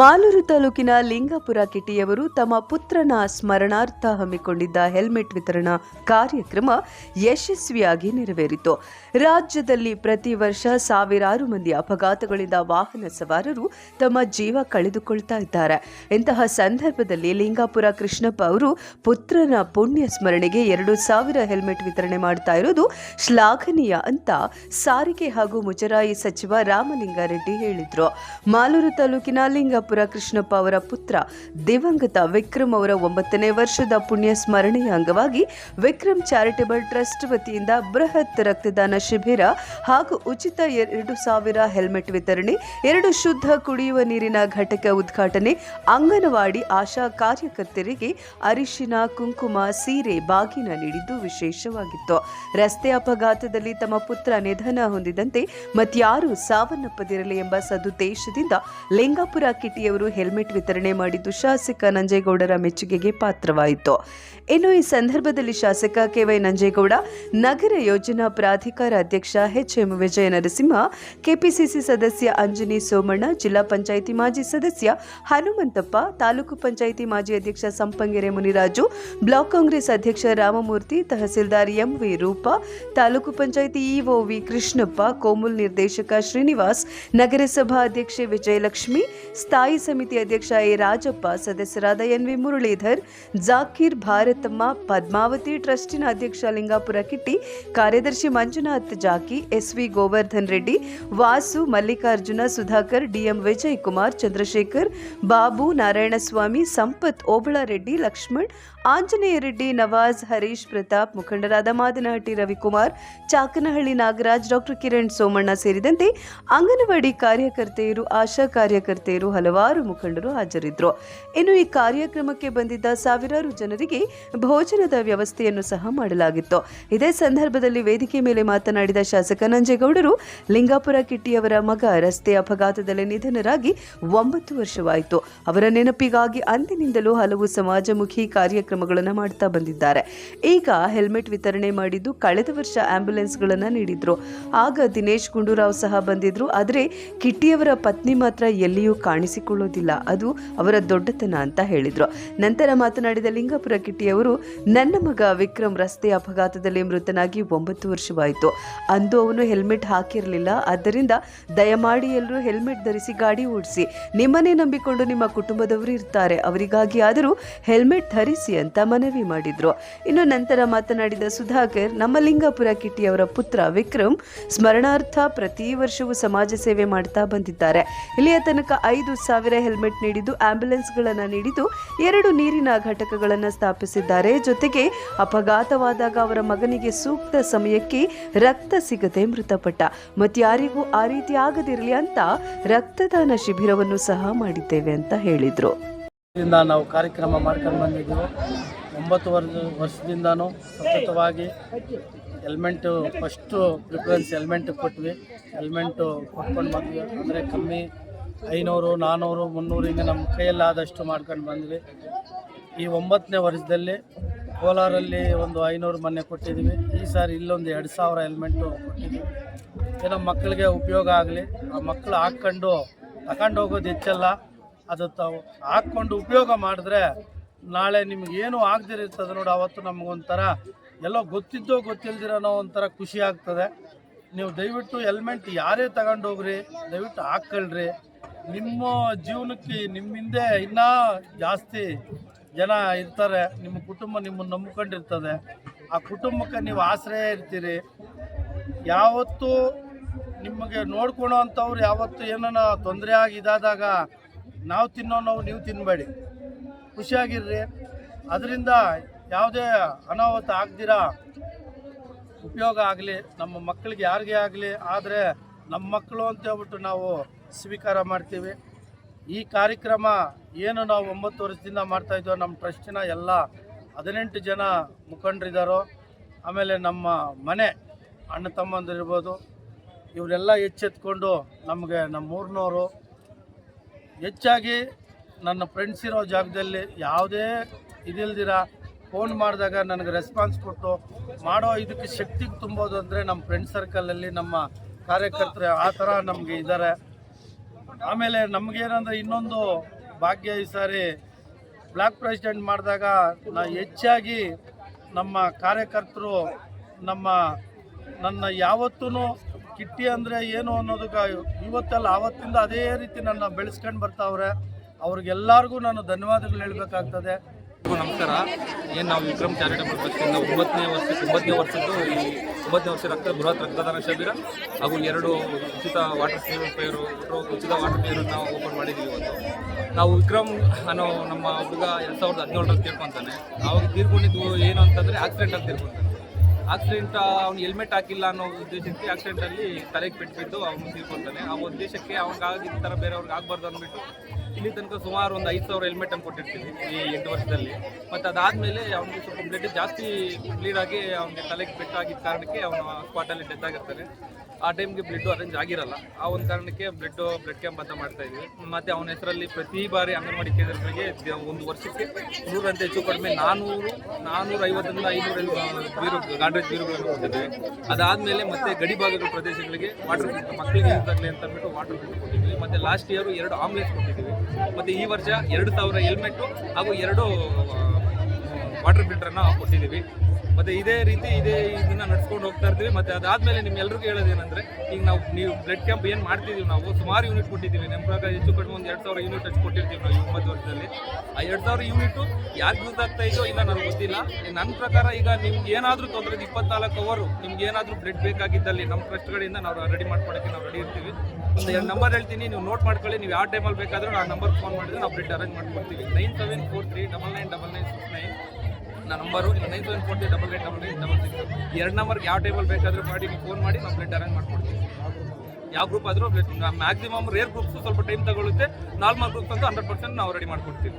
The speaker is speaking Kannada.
ಮಾಲೂರು ತಾಲೂಕಿನ ಲಿಂಗಾಪುರ ಕಿಟಿಯವರು ತಮ್ಮ ಪುತ್ರನ ಸ್ಮರಣಾರ್ಥ ಹಮ್ಮಿಕೊಂಡಿದ್ದ ಹೆಲ್ಮೆಟ್ ವಿತರಣಾ ಕಾರ್ಯಕ್ರಮ ಯಶಸ್ವಿಯಾಗಿ ನೆರವೇರಿತು. ರಾಜ್ಯದಲ್ಲಿ ಪ್ರತಿ ವರ್ಷ ಸಾವಿರಾರು ಮಂದಿ ಅಪಘಾತಗಳಿಂದ ವಾಹನ ಸವಾರರು ತಮ್ಮ ಜೀವ ಕಳೆದುಕೊಳ್ತಾ ಇದ್ದಾರೆ. ಇಂತಹ ಸಂದರ್ಭದಲ್ಲಿ ಲಿಂಗಾಪುರ ಕೃಷ್ಣಪ್ಪ ಅವರು ಪುತ್ರನ ಪುಣ್ಯ ಸ್ಮರಣೆಗೆ 2,000 ಹೆಲ್ಮೆಟ್ ವಿತರಣೆ ಮಾಡ್ತಾ ಇರೋದು ಶ್ಲಾಘನೀಯ ಅಂತ ಸಾರಿಗೆ ಹಾಗೂ ಮುಜರಾಯಿ ಸಚಿವ ರಾಮಲಿಂಗಾರೆಡ್ಡಿ ಹೇಳಿದ್ರು. ಮಾಲೂರು ತಾಲೂಕಿನ ಲಿಂಗಾಪುರ ಕೃಷ್ಣಪ್ಪ ಅವರ ಪುತ್ರ ದಿವಂಗತ ವಿಕ್ರಮ್ ಅವರ 9ನೇ ವರ್ಷದ ಪುಣ್ಯ ಸ್ಮರಣೆಯ ಅಂಗವಾಗಿ ವಿಕ್ರಮ್ ಚಾರಿಟೇಬಲ್ ಟ್ರಸ್ಟ್ ವತಿಯಿಂದ ಬೃಹತ್ ರಕ್ತದಾನ ಶಿಬಿರ ಹಾಗೂ ಉಚಿತ 2,000 ಹೆಲ್ಮೆಟ್ ವಿತರಣೆ, 2 ಶುದ್ಧ ಕುಡಿಯುವ ನೀರಿನ ಘಟಕ ಉದ್ಘಾಟನೆ, ಅಂಗನವಾಡಿ ಆಶಾ ಕಾರ್ಯಕರ್ತರಿಗೆ ಅರಿಶಿನ, ಕುಂಕುಮ, ಸೀರೆ, ಬಾಗಿನ ನೀಡಿದ್ದು ವಿಶೇಷವಾಗಿತ್ತು. ರಸ್ತೆ ಅಪಘಾತದಲ್ಲಿ ತಮ್ಮ ಪುತ್ರ ನಿಧನ ಹೊಂದಿದಂತೆ ಮತ್ಯಾರೂ ಸಾವನ್ನಪ್ಪದಿರಲಿ ಎಂಬ ಸದುದ್ದೇಶದಿಂದ ಲಿಂಗಾಪುರ ಕಿಟಿಯವರು ಹೆಲ್ಮೆಟ್ ವಿತರಣೆ ಮಾಡಿದ್ದು ಶಾಸಕ ನಂಜೇಗೌಡರ ಮೆಚ್ಚುಗೆಗೆ ಪಾತ್ರವಾಯಿತು. ಇನ್ನು ಈ ಸಂದರ್ಭದಲ್ಲಿ ಶಾಸಕ ಕೆವೈ ನಂಜೇಗೌಡ, ನಗರ ಯೋಜನಾ ಪ್ರಾಧಿಕಾರ ಅಧ್ಯಕ್ಷ ಎಚ್ಎಂ ವಿಜಯ ನರಸಿಂಹ, ಕೆಪಿಸಿಸಿ ಸದಸ್ಯ ಅಂಜನಿ ಸೋಮಣ್ಣ, ಜಿಲ್ಲಾ ಪಂಚಾಯಿತಿ ಮಾಜಿ ಸದಸ್ಯ ಹನುಮಂತಪ್ಪ, ತಾಲೂಕು ಪಂಚಾಯಿತಿ ಮಾಜಿ ಅಧ್ಯಕ್ಷ ಸಂಪಂಗೆರೆ ಮುನಿರಾಜು, ಬ್ಲಾಕ್ ಕಾಂಗ್ರೆಸ್ ಅಧ್ಯಕ್ಷ ರಾಮಮೂರ್ತಿ, ತಹಸೀಲ್ದಾರ್ ಎಂವಿ ರೂಪ, ತಾಲೂಕು ಪಂಚಾಯಿತಿ ಇಒ ವಿ ಕೃಷ್ಣಪ್ಪ, ಕೋಮುಲ್ ನಿರ್ದೇಶಕ ಶ್ರೀನಿವಾಸ್, ನಗರಸಭಾ ಅಧ್ಯಕ್ಷೆ ವಿಜಯಲಕ್ಷ್ಮಿ, ಸ್ಥಾಯಿ ಸಮಿತಿ ಅಧ್ಯಕ್ಷ ಎ ರಾಜಪ್ಪ, ಸದಸ್ಯರಾದ ಎನ್ವಿ ಮುರಳೀಧರ್, ಜಾಕೀರ್, ಭಾರತಮ್ಮ, ಪದ್ಮಾವತಿ, ಟ್ರಸ್ಟಿನ ಅಧ್ಯಕ್ಷ ಲಿಂಗಾಪುರ ಕಿಟ್ಟಿ, ಕಾರ್ಯದರ್ಶಿ ಮಂಜುನಾಥ್ ಜಾಕಿ, ಎಸ್ವಿ ಗೋವರ್ಧನ್ ರೆಡ್ಡಿ, ವಾಸು, ಮಲ್ಲಿಕಾರ್ಜುನ, ಸುಧಾಕರ್, ಡಿಎಂ ವಿಜಯ್ ಕುಮಾರ್, ಚಂದ್ರಶೇಖರ್, ಬಾಬು, ನಾರಾಯಣಸ್ವಾಮಿ, ಸಂಪತ್, ಓಬಳರೆಡ್ಡಿ, ಲಕ್ಷ್ಮಣ್, ಆಂಜನೇಯ ರೆಡ್ಡಿ, ನವಾಜ್, ಹರೀಶ್, ಪ್ರತಾಪ್, ಮುಖಂಡರಾದ ಮಾದನಹಟ್ಟಿ ರವಿಕುಮಾರ್, ಚಾಕನಹಳ್ಳಿ ನಾಗರಾಜ್, ಡಾಕ್ಟರ್ ಕಿರಣ್ ಸೋಮಣ್ಣ ಸೇರಿದಂತೆ ಅಂಗನವಾಡಿ ಕಾರ್ಯಕರ್ತೆಯರು, ಆಶಾ ಕಾರ್ಯಕರ್ತೆಯರು, ಹಲವಾರು ಮುಖಂಡರು ಹಾಜರಿದ್ದರು. ಇನ್ನು ಈ ಕಾರ್ಯಕ್ರಮಕ್ಕೆ ಬಂದಿದ್ದ ಸಾವಿರಾರು ಜನರಿಗೆ ಭೋಜನದ ವ್ಯವಸ್ಥೆಯನ್ನು ಸಹ ಮಾಡಲಾಗಿತ್ತು. ಇದೇ ಸಂದರ್ಭದಲ್ಲಿ ವೇದಿಕೆ ಮೇಲೆ ಮಾತನಾಡಿದ ಶಾಸಕ ನಂಜೇಗೌಡರು, ಲಿಂಗಾಪುರ ಕಿಟ್ಟಿಯವರ ಮಗ ರಸ್ತೆ ಅಪಘಾತದಲ್ಲಿ ನಿಧನರಾಗಿ 9 ವರ್ಷವಾಯಿತು. ಅವರ ನೆನಪಿಗಾಗಿ ಅಂದಿನಿಂದಲೂ ಹಲವು ಸಮಾಜಮುಖಿ ಕಾರ್ಯಕ್ರಮಗಳನ್ನು ಮಾಡ್ತಾ ಬಂದಿದ್ದಾರೆ. ಈಗ ಹೆಲ್ಮೆಟ್ ವಿತರಣೆ ಮಾಡಿದ್ದು, ಕಳೆದ ವರ್ಷ ಆಂಬ್ಯುಲೆನ್ಸ್ಗಳನ್ನು ನೀಡಿದ್ರು. ಆಗ ದಿನೇಶ್ ಗುಂಡೂರಾವ್ ಸಹ ಬಂದಿದ್ರು. ಆದರೆ ಕಿಟ್ಟಿಯವರ ಪತ್ನಿ ಮಾತ್ರ ಎಲ್ಲಿಯೂ ಕಾಣಿಸಿಕೊಳ್ಳೋದಿಲ್ಲ, ಅದು ಅವರ ದೊಡ್ಡತನ ಅಂತ ಹೇಳಿದ್ರು. ನಂತರ ಮಾತನಾಡಿದ ಲಿಂಗಾಪುರ ಕಿಟ್ಟಿಯವರು, ನನ್ನ ಮಗ ವಿಕ್ರಮ್ ರಸ್ತೆ ಅಪಘಾತದಲ್ಲಿ ಮೃತನಾಗಿ 9 ವರ್ಷವಾಯಿತು. ಅಂದು ಅವನು ಹೆಲ್ಮೆಟ್ ಹಾಕಿರಲಿಲ್ಲ. ಆದ್ದರಿಂದ ದಯಮಾಡಿ ಎಲ್ಲರೂ ಹೆಲ್ಮೆಟ್ ಧರಿಸಿ ಗಾಡಿ ಓಡಿಸಿ. ನಿಮ್ಮನ್ನೇ ನಂಬಿಕೊಂಡು ನಿಮ್ಮ ಕುಟುಂಬದವರು ಇರ್ತಾರೆ, ಅವರಿಗಾಗಿ ಆದರೂ ಹೆಲ್ಮೆಟ್ ಧರಿಸಿ ಅಂತ ಮನವಿ ಮಾಡಿದ್ರು. ಇನ್ನು ನಂತರ ಮಾತನಾಡಿದ ಸುಧಾಕರ್, ನಮ್ಮ ಲಿಂಗಾಪುರ ಕಿಟ್ಟಿಯವರ ಪುತ್ರ ವಿಕ್ರಮ್ ಸ್ಮರಣಾರ್ಥ ಪ್ರತಿ ವರ್ಷವೂ ಸಮಾಜ ಸೇವೆ ಮಾಡ್ತಾ ಬಂದಿದ್ದಾರೆ. ಇಲ್ಲಿಯ ತನಕ 5,000 ಹೆಲ್ಮೆಟ್ ನೀಡಿದ್ದು, ಆಂಬ್ಯುಲೆನ್ಸ್ಗಳನ್ನು ನೀಡಿದ್ದು, 2 ನೀರಿನ ಘಟಕಗಳನ್ನು ಸ್ಥಾಪಿಸಿದ್ದಾರೆ. ಜೊತೆಗೆ ಅಪಘಾತವಾದಾಗ ಅವರ ಮಗನಿಗೆ ಸೂಕ್ತ ಸಮಯಕ್ಕೆ ರಕ್ತ ಸಿಗದೆ ಮೃತಪಟ್ಟ. ಮತ್ಯಾರಿಗೂ ಆ ರೀತಿ ಆಗದಿರಲಿ ಅಂತ ರಕ್ತದಾನ ಶಿಬಿರವನ್ನು ಸಹ ಮಾಡಿದ್ದೇವೆ ಅಂತ ಹೇಳಿದ್ರು. ನಾವು ಕಾರ್ಯಕ್ರಮ ಮಾಡ್ಕೊಂಡು ಬಂದಿದ್ದೆವು. 9 ವರ್ಷದಿಂದನೂ ಸತತವಾಗಿ ಹೆಲ್ಮೆಂಟು ಫಸ್ಟು ಪ್ರಿಫರೆನ್ಸ್ ಹೆಲ್ಮೆಂಟ್ ಕೊಟ್ವಿ. ಹೆಲ್ಮೆಂಟು ಕೊಟ್ಕೊಂಡು ಬಂದ್ವಿ. ಅಂದರೆ ಕಮ್ಮಿ 500, 400, 300 ಹಿಂಗೆ ನಮ್ಮ ಕೈಯಲ್ಲಾದಷ್ಟು ಮಾಡ್ಕೊಂಡು ಬಂದ್ವಿ. ಈ 9ನೇ ವರ್ಷದಲ್ಲಿ ಕೋಲಾರಲ್ಲಿ ಒಂದು 500 ಮೊನ್ನೆ ಕೊಟ್ಟಿದ್ವಿ. ಈ ಸಾರಿ ಇಲ್ಲೊಂದು 2,000 ಹೆಲ್ಮೆಂಟು ಕೊಟ್ಟಿದ್ವಿ. ಏನೋ ಮಕ್ಕಳಿಗೆ ಉಪಯೋಗ ಆಗಲಿ. ಆ ಮಕ್ಕಳು ಹಾಕ್ಕೊಂಡು ತಗೊಂಡು ಹೋಗೋದು ಹೆಚ್ಚಲ್ಲ, ಅದು ಹಾಕ್ಕೊಂಡು ಉಪಯೋಗ ಮಾಡಿದ್ರೆ ನಾಳೆ ನಿಮಗೇನು ಆಗದಿರ್ತದೆ ನೋಡಿ, ಅವತ್ತು ನಮಗೊಂಥರ ಎಲ್ಲೋ ಗೊತ್ತಿದ್ದೋ ಗೊತ್ತಿಲ್ದಿರೋನೋ ಒಂಥರ ಖುಷಿ ಆಗ್ತದೆ. ನೀವು ದಯವಿಟ್ಟು ಹೆಲ್ಮೆಟ್ ಯಾರೇ ತಗೊಂಡು ಹೋಗ್ರಿ, ದಯವಿಟ್ಟು ಹಾಕ್ಕೊಳ್ರಿ. ನಿಮ್ಮ ಜೀವನಕ್ಕೆ ನಿಮ್ಮಿಂದೆ ಇನ್ನೂ ಜಾಸ್ತಿ ಜನ ಇರ್ತಾರೆ. ನಿಮ್ಮ ಕುಟುಂಬ ನಿಮ್ಮನ್ನು ನಂಬ್ಕೊಂಡಿರ್ತದೆ. ಆ ಕುಟುಂಬಕ್ಕೆ ನೀವು ಆಶ್ರಯ ಇರ್ತೀರಿ. ಯಾವತ್ತೂ ನಿಮಗೆ ನೋಡ್ಕೊಳೋ ಅಂಥವ್ರು ಯಾವತ್ತೂ ಏನೋ ತೊಂದರೆ ಆಗಿ ಇದಾದಾಗ ನಾವು ತಿನ್ನೋ ನೋವು ನೀವು ತಿನ್ನಬೇಡಿ, ಖುಷಿಯಾಗಿರ್ರಿ. ಅದರಿಂದ ಯಾವುದೇ ಅನಾಹುತ ಆಗದಿರ ಉಪಯೋಗ ಆಗಲಿ, ನಮ್ಮ ಮಕ್ಕಳಿಗೆ ಯಾರಿಗೇ ಆಗಲಿ. ಆದರೆ ನಮ್ಮ ಮಕ್ಕಳು ಅಂತ ಹೇಳ್ಬಿಟ್ಟು ನಾವು ಸ್ವೀಕಾರ ಮಾಡ್ತೀವಿ. ಈ ಕಾರ್ಯಕ್ರಮ ಏನು ನಾವು 9 ವರ್ಷದಿಂದ ಮಾಡ್ತಾಯಿದ್ದೋ, ನಮ್ಮ ಟ್ರಸ್ಟಿನ ಎಲ್ಲ 18 ಜನ ಮುಖಂಡರಿದ್ದಾರೋ, ಆಮೇಲೆ ನಮ್ಮ ಮನೆ ಅಣ್ಣ ತಮ್ಮಂದಿರ್ಬೋದು, ಇವರೆಲ್ಲ ಎಚ್ಚೆತ್ಕೊಂಡು ನಮಗೆ ನಮ್ಮ ಊರಿನವರು ಹೆಚ್ಚಾಗಿ ನನ್ನ ಫ್ರೆಂಡ್ಸ್ ಇರೋ ಜಾಗದಲ್ಲಿ ಯಾವುದೇ ಇದಿಲ್ದಿರ ಫೋನ್ ಮಾಡಿದಾಗ ನನಗೆ ರೆಸ್ಪಾನ್ಸ್ ಕೊಟ್ಟು ಮಾಡೋ ಇದಕ್ಕೆ ಶಕ್ತಿ ತುಂಬೋದು ಅಂದರೆ ನಮ್ಮ ಫ್ರೆಂಡ್ ಸರ್ಕಲಲ್ಲಿ ನಮ್ಮ ಕಾರ್ಯಕರ್ತರು ಆ ಥರ ನಮಗೆ ಇದ್ದಾರೆ. ಆಮೇಲೆ ನಮಗೇನಂದರೆ ಇನ್ನೊಂದು ಭಾಗ್ಯ ಈ ಸಾರಿ ಬ್ಲಾಕ್ ಪ್ರೆಸಿಡೆಂಟ್ ಮಾಡಿದಾಗ ಹೆಚ್ಚಾಗಿ ನಮ್ಮ ಕಾರ್ಯಕರ್ತರು ನನ್ನ ಯಾವತ್ತೂ ಕಿಟ್ಟಿ ಅಂದರೆ ಏನು ಅನ್ನೋದಕ್ಕೆ ಇವತ್ತಲ್ಲ ಆವತ್ತಿಂದ ಅದೇ ರೀತಿ ನನ್ನ ಬೆಳೆಸ್ಕೊಂಡು ಬರ್ತಾವ್ರೆ. ಅವ್ರಿಗೆಲ್ಲರಿಗೂ ನಾನು ಧನ್ಯವಾದಗಳು ಹೇಳಬೇಕಾಗ್ತದೆ. ನಮಸ್ಕಾರ. ಏನು ನಾವು ವಿಕ್ರಮ್ ಚಾರಿಟಬಲ್ ಟ್ರಸ್ಟಿಂದ 9ನೇ ವರ್ಷದ್ದು ಈ 9ನೇ ವರ್ಷ ಬೃಹತ್ ರಕ್ತದಾನ ಶಿಬಿರ ಹಾಗೂ 2 ಉಚಿತ ವಾಟರ್ ಪ್ಯೂರಿಫೈಯರು, ಉಚಿತ ವಾಟರ್ ಪ್ಯೂರಿಫೈಯರ್ ನಾವು ಓಪನ್ ಮಾಡಿದ್ದೀವಿ. ಇವತ್ತು ನಾವು ವಿಕ್ರಮ್ ಅನ್ನೋ ನಮ್ಮ ಹುಡುಗ 2017ರಲ್ಲಿ ತೀರ್ಕೊಂತಾನೆ. ಅವಾಗ ತೀರ್ಕೊಂಡಿದ್ದು ಏನು ಅಂತಂದರೆ ಆಕ್ಸಿಡೆಂಟಲ್ಲಿ ತೀರ್ಕೊಂತಾನೆ. ಆಕ್ಸಿಡೆಂಟ್ ಅವ್ನು ಹೆಲ್ಮೆಟ್ ಹಾಕಿಲ್ಲ ಅನ್ನೋ ಉದ್ದೇಶಕ್ಕೆ ಆಕ್ಸಿಡೆಂಟಲ್ಲಿ ತಲೆಗೆ ಬಿಟ್ಟು ಅವನು ತೀರ್ಕೊಂತಾನೆ. ಆ ಉದ್ದೇಶಕ್ಕೆ ಅವ್ನಿಗಾಗಿದ್ದ ಥರ ಬೇರೆಯವ್ರಿಗೆ ಆಗಬಾರ್ದು ಅಂದ್ಬಿಟ್ಟು ಇಲ್ಲಿ ತನಕ ಸುಮಾರು ಒಂದು 5,000 ಹೆಲ್ಮೆಟನ್ನು ಕೊಟ್ಟಿರ್ತೀವಿ ಈ 8 ವರ್ಷದಲ್ಲಿ. ಮತ್ತು ಅದಾದಮೇಲೆ ಅವ್ನಿಗೆ ಸ್ವಲ್ಪ ಬ್ಲಡ್ ಜಾಸ್ತಿ ಬ್ಲೀಡ್ ಆಗಿ ಅವ್ನಿಗೆ ತಲೆಗೆ ಪೆಟ್ಟಾಗಿದ್ದ ಕಾರಣಕ್ಕೆ ಅವನು ಸ್ಪಾಟಲ್ಲಿ ಡೆತ್ ಆಗಿರ್ತಾನೆ. ಆ ಟೈಮ್ಗೆ ಬ್ಲಡ್ ಅರೇಂಜ್ ಆಗಿರಲ್ಲ. ಆ ಒಂದು ಕಾರಣಕ್ಕೆ ಬ್ಲಡ್ ಕ್ಯಾಂಪ್ ಅಂತ ಮಾಡ್ತಾಯಿದ್ವಿ. ಮತ್ತು ಅವನ ಹೆಸರಲ್ಲಿ ಪ್ರತಿ ಬಾರಿ ಅಂಗನವಾಡಿ ಕೇಂದ್ರಗಳಿಗೆ ಒಂದು ವರ್ಷಕ್ಕೆ 100 ಹೆಚ್ಚು ಕಡಿಮೆ 450ರಿಂದ 500 ಗಾಡ್ರೇಜ್ ಬೀರುಗಳನ್ನು ಕೊಟ್ಟಿದ್ವಿ. ಅದಾದಮೇಲೆ ಮತ್ತೆ ಗಡಿ ಭಾಗದ ಪ್ರದೇಶಗಳಿಗೆ ವಾಟರ್ ಫಿಲ್ಟರ್ ಮಕ್ಕಳಿಗೆ ಯೂಸ್ ಆಗಲಿ ಅಂತ ಅಂದ್ಬಿಟ್ಟು ವಾಟರ್ ಫಿಲ್ಟರ್ ಕೊಟ್ಟಿದ್ವಿ. ಮತ್ತು ಲಾಸ್ಟ್ ಇಯರು 2 ಆಂಬುಲೆನ್ಸ್ ಕೊಟ್ಟಿದ್ದೀವಿ. ಮತ್ತು ಈ ವರ್ಷ 2,000 ಹೆಲ್ಮೆಟ್ಟು ಹಾಗೂ 2 ವಾಟರ್ ಫಿಲ್ಟರನ್ನು ಕೊಟ್ಟಿದ್ದೀವಿ. ಮತ್ತು ಇದೇ ರೀತಿ ಇದನ್ನು ನಡ್ಸ್ಕೊಂಡು ಹೋಗ್ತಾ ಇರ್ತೀವಿ. ಮತ್ತು ಅದಾದಮೇಲೆ ನಿಮ್ಮೆಲ್ಲರಿಗೂ ಹೇಳೋದೇನೆಂದರೆ, ಈಗ ನೀವು ಬ್ಲಡ್ ಕ್ಯಾಂಪ್ ಏನು ಮಾಡ್ತಿದ್ದೀವಿ, ನಾವು ಸುಮಾರು ಯೂನಿಟ್ ಕೊಟ್ಟಿದ್ದೀವಿ. ನಮ್ಮ ಪ್ರಕಾರ ಹೆಚ್ಚು ಕಡಿಮೆ ಒಂದು 2,000 ಯೂನಿಟ್ ಅಷ್ಟು ಕೊಟ್ಟಿರ್ತೀವಿ ನಾವು 9 ವರ್ಷದಲ್ಲಿ. ಆ 2,000 ಯೂನಿಟು ಯಾಕೆ ಯೂಸ್ ಆಗ್ತಾ ಇದೆಯೋ ಇಲ್ಲ ನನಗೆ ಗೊತ್ತಿಲ್ಲ. ನನ್ನ ಪ್ರಕಾರ ಈಗ ನಿಮ್ಗೆ ಏನಾದರೂ ತೊಂದರೆ 24 ಅವರು ನಿಮ್ಗೆ ಏನಾದರೂ ಬ್ಲಡ್ ಬೇಕಾಗಿದ್ದಲ್ಲಿ ನಮ್ಮ ಟ್ರಸ್ಟ್ಗಳಿಂದ ನಾವು ರೆಡಿ ಮಾಡ್ಕೊಡೋಕ್ಕೆ ನಾವು ರೆಡಿ ಇರ್ತೀವಿ. ಒಂದು 2 ನಂಬರ್ ಹೇಳ್ತೀನಿ, ನೀವು ನೋಟ್ ಮಾಡ್ಕೊಳ್ಳಿ. ನೀವು ಯಾವ ಟೈಮಲ್ಲಿ ಬೇಕಾದರೂ ಆ ನಂಬರ್ಗೆ ಫೋನ್ ಮಾಡಿದ್ರೆ ನಾವು ಬ್ಲಡ್ ಅರೇಂಜ್ ಮಾಡ್ಕೊಡ್ತೀವಿ. 9743999969 ನನ್ನ ನಂಬರು. 9743999966. 2 ನಂಬರ್ಗೆ ಯಾವ ಟೈಮಲ್ಲಿ ಬೇಕಾದರೂ ಮಾಡಿ ನೀವು ಫೋನ್ ಮಾಡಿ ನಾವು ಬ್ಲಡ್ ಅರೇಂಜ್ ಮಾಡ್ಕೊಡ್ತೀವಿ. ಯಾವ ಗ್ರೂಪ್ ಆದರೂ ಬ್ಲಡ್ ಮ್ಯಾಕ್ಸಿಮಮ್ ರೇರ್ ಗ್ರೂಪ್ಸು ಸ್ವಲ್ಪ ಟೈಮ್ ತಗೊಳುತ್ತೆ. ನಾರ್ಮಲ್ ಗ್ರೂಪ್ಸ್ ಅಂತೂ 100% ನಾವು ರೆಡಿ ಮಾಡ್ಕೊಡ್ತೀವಿ.